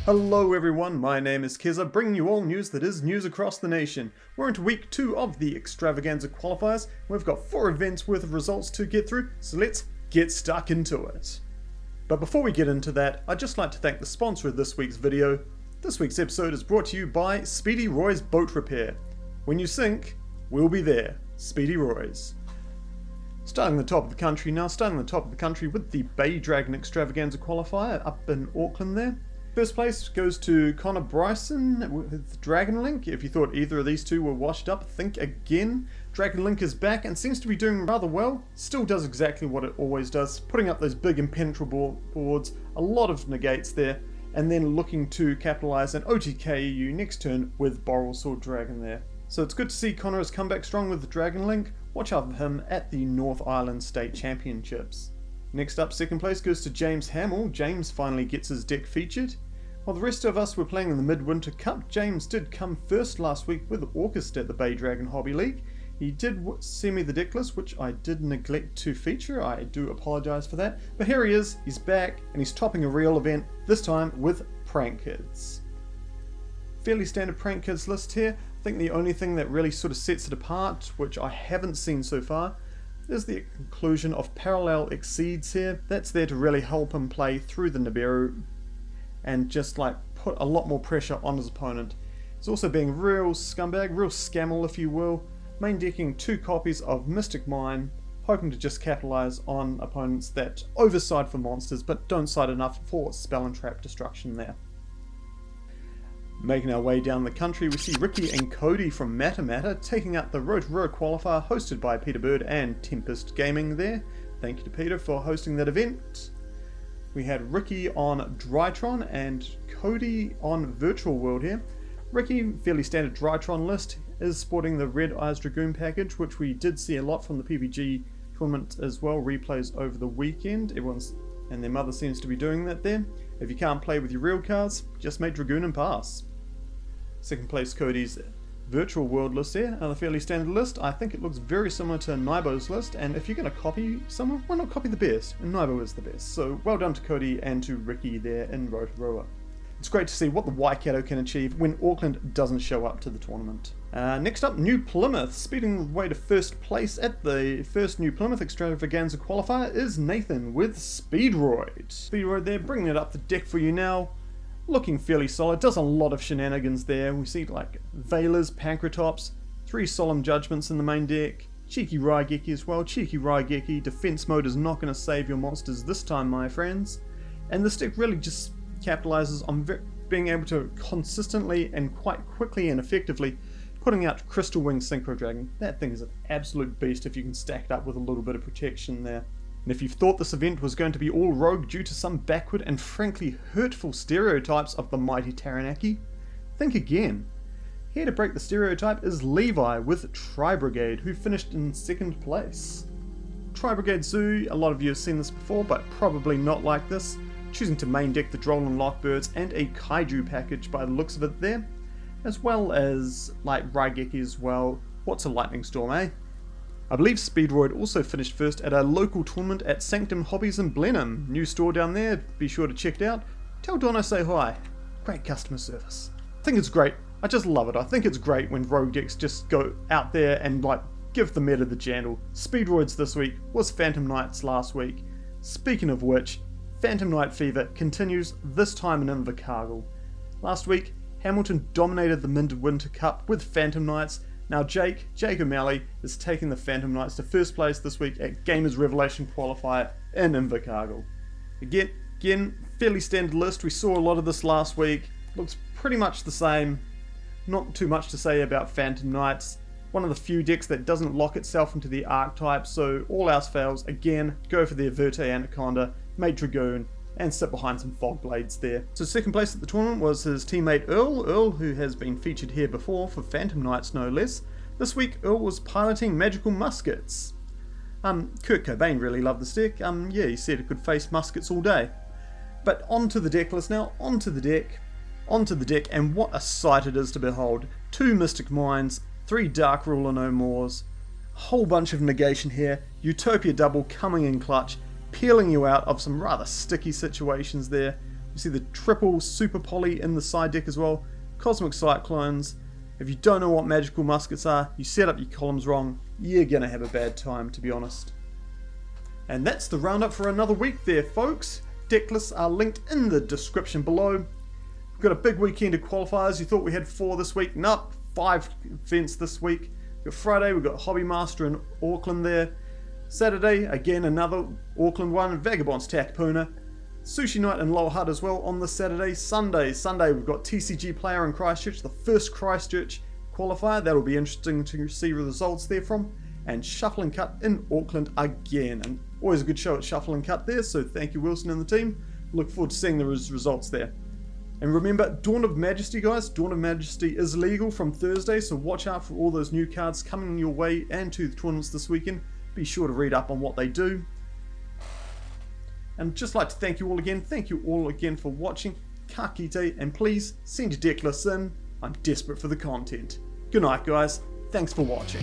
Hello everyone, my name is Keza, bringing you all news that is news across the nation. We're into week 2 of the Extravaganza qualifiers. We've got 4 events worth of results to get through, so let's get stuck into it. But before we get into that, I'd just like to thank the sponsor of this week's video. This week's episode is brought to you by Speedroids Boat Repair. When you sink, we'll be there. Speedroids. Starting at the top of the country now, with the Bay Dragon Extravaganza qualifier up in Auckland there. First place goes to Connor Bryson with Dragon Link. If you thought either of these two were washed up, think again. Dragon Link is back and seems to be doing rather well. Still does exactly what it always does, putting up those big impenetrable boards, a lot of negates there, and then looking to capitalise an OTKU next turn with Boral Sword Dragon there. So it's good to see Connor has come back strong with the Dragon Link. Watch out for him at the North Island State Championships. Next up, second place goes to James Hamill. James finally gets his deck featured. While the rest of us were playing in the Midwinter Cup, James did come first last week with August at the Bay Dragon Hobby League. He did send me the deck list, which I did neglect to feature. I do apologise for that. But here he is, he's back, and he's topping a real event, this time with Prank Kids. Fairly standard Prank Kids list here. I think the only thing that really sort of sets it apart, which I haven't seen so far, is the inclusion of Parallel Exceeds here. That's there to really help him play through the Nibiru and just like put a lot more pressure on his opponent. He's also being real scumbag, real scammel if you will, main decking 2 copies of Mystic Mine, hoping to just capitalise on opponents that overside for monsters but don't side enough for spell and trap destruction there. Making our way down the country, we see Ricky and Cody from Matter taking out the Rotorua qualifier hosted by Peter Bird and Tempest Gaming there. Thank you to Peter for hosting that event. We had Ricky on Drytron and Cody on Virtual World here. Ricky, fairly standard Drytron list, is sporting the Red Eyes Dragoon package, which we did see a lot from the PPG tournament as well, replays over the weekend. Everyone's and their mother seems to be doing that there. If you can't play with your real cards, just make Dragoon and pass. Second place Cody's Virtual World list here, another fairly standard list. I think it looks very similar to Nibo's list, and if you're going to copy someone, why not copy the best? And Nibo is the best. So well done to Cody and to Ricky there in Rotorua. It's great to see what the Waikato can achieve when Auckland doesn't show up to the tournament. Next up, New Plymouth. Speeding the way to first place at the first New Plymouth Extravaganza qualifier is Nathan with Speedroid. Speedroid there, bringing it up the deck for you now. Looking fairly solid, does a lot of shenanigans there. We see like Veilers, Pancratops, 3 Solemn Judgments in the main deck, Cheeky Raigeki as well. Cheeky Raigeki, defense mode is not going to save your monsters this time, my friends. And this deck really just capitalizes on being able to consistently and quite quickly and effectively putting out Crystal Wing Synchro Dragon. That thing is an absolute beast if you can stack it up with a little bit of protection there. And if you thought this event was going to be all rogue due to some backward and frankly hurtful stereotypes of the mighty Taranaki, think again. Here to break the stereotype is Levi with Tribrigade, who finished in 2nd place. Tribrigade Zoo, a lot of you have seen this before, but probably not like this, choosing to main deck the Droll and Lockbirds and a Kaiju package by the looks of it there, as well as like Raigeki as well. What's a Lightning Storm, eh? I believe Speedroid also finished first at a local tournament at Sanctum Hobbies in Blenheim. New store down there, be sure to check it out. Tell Don I say hi. Great customer service. I think it's great. I just love it. I think it's great when rogue decks just go out there and like give the meta the jandle. Speedroids this week was Phantom Knights last week. Speaking of which, Phantom Knight fever continues, this time in Invercargill. Last week, Hamilton dominated the Midwinter Cup with Phantom Knights. Now Jake O'Malley is taking the Phantom Knights to first place this week at Gamers Revelation Qualifier in Invercargill. Again, fairly standard list. We saw a lot of this last week. Looks pretty much the same. Not too much to say about Phantom Knights. One of the few decks that doesn't lock itself into the archetype, so all else fails, again, go for the Averte Anaconda, Mate Dragoon, and sit behind some Fog Blades there. So second place at the tournament was his teammate Earl, who has been featured here before for Phantom Knights no less. This week Earl was piloting Magical Muskets. Kurt Cobain really loved this deck. Yeah, he said it could face muskets all day. But onto the deck list now, onto the deck, and what a sight it is to behold. 2 Mystic Mines, 3 Dark Ruler No Mores, a whole bunch of negation here, Utopia double coming in clutch, peeling you out of some rather sticky situations there. You see the triple super poly in the side deck as well. Cosmic Cyclones. If you don't know what magical muskets are, you set up your columns wrong, you're gonna have a bad time, to be honest. And that's the roundup for another week there, folks. Deck lists are linked in the description below. We've got a big weekend of qualifiers. You thought we had 4 this week? Nope, 5 events this week. We've got Friday, we've got Hobby Master in Auckland there. Saturday, again another Auckland one, Vagabonds Takapuna. Sushi Night in Lower Hutt as well on the Saturday. Sunday we've got TCG Player in Christchurch, the first Christchurch qualifier. That'll be interesting to see the results there from. And Shuffle and Cut in Auckland again. And always a good show at Shuffle and Cut there, so thank you Wilson and the team. Look forward to seeing the results there. And remember, Dawn of Majesty, guys. Dawn of Majesty is legal from Thursday, so watch out for all those new cards coming your way and to the tournaments this weekend. Be sure to read up on what they do. And just like to thank you all again. Thank you all again for watching. Ka kite, and please send your deck lists in. I'm desperate for the content. Good night, guys. Thanks for watching.